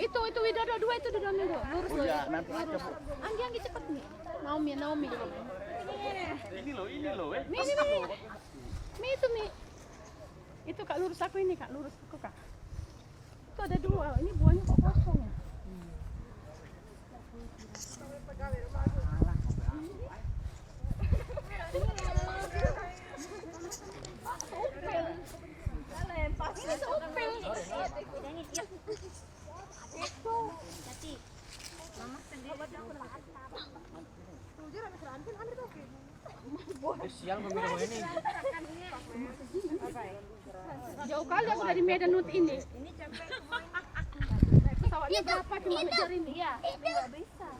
Itu Widodo dua itu di dalamnya dua. Lurus loh. Ya, nanti aja, Bu. Anggi cepet nih. Naomi. Ini loh. Mi. Itu Mi. Itu Kak lurus aku ini, Kak lurus aku, Kak. Itu ada dua. Ini buahnya kok kosong ya? Siang pemirsa ini. Jauh kali aku dari Medan Ut ini. Pesawatnya berapa cuma ngejar ini? Iya. Nggak bisa.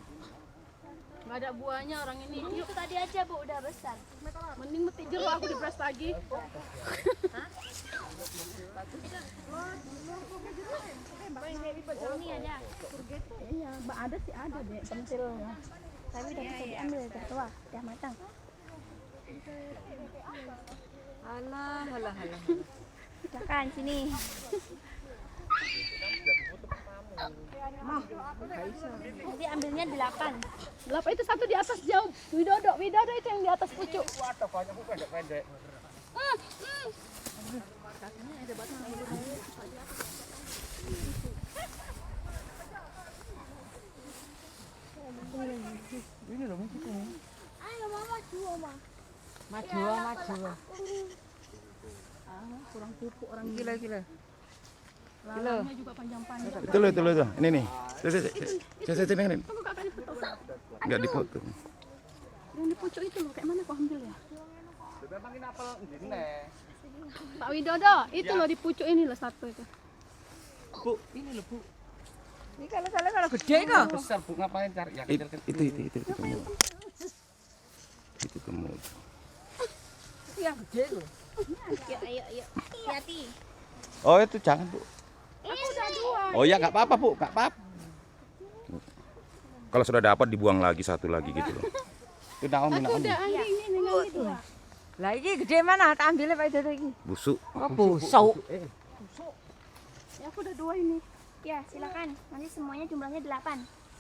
Nggak ada buahnya orang ini. Itu tadi aja Bu udah besar. Mending meti jeruk aku diberas lagi. Ini ada. Iya, ada sih ada deh pentilnya. Tapi udah bisa diambil udah tua, udah matang. Alah. Silakan sini. Nanti ambilnya 8. 8 itu satu di atas jauh. Widodo itu yang di atas pucuk. Ada banyak Bu pendek-pendek. Ini loh itu. Ayo mama maju. Maju. Kurang pupuk orang Gila. Lalanya juga panjang-panjang. Itu loh. Ini nih. Saya ini. Tunggu kakak dipoto. Enggak dipoto. Yang di pucuk itu loh, kayak mana kau ambil ya? Memang ini apel ngene. Pak Widodo, itu loh di pucuk ini loh satu itu. Bu, ini loh Bu. Ini kalau gede kok. Besar Bu, ngapain cari yang kecil-kecil? Itu kemud. Itu kemud. Yang gede loh. Ayo. Hati-hati. Oh, itu jangan Bu. Aku udah dua. Oh ya, nggak apa-apa Bu, nggak apa-apa. Kalau sudah dapat dibuang lagi satu lagi gitu loh. Itu Naomi. Aku udah Anggi ini dua. Lah iki gede mana? Tak ambil Pak Dodo iki. Busuk. Oh, busuk. Ya aku udah dua ini. Ya, silakan. Nanti semuanya jumlahnya 8.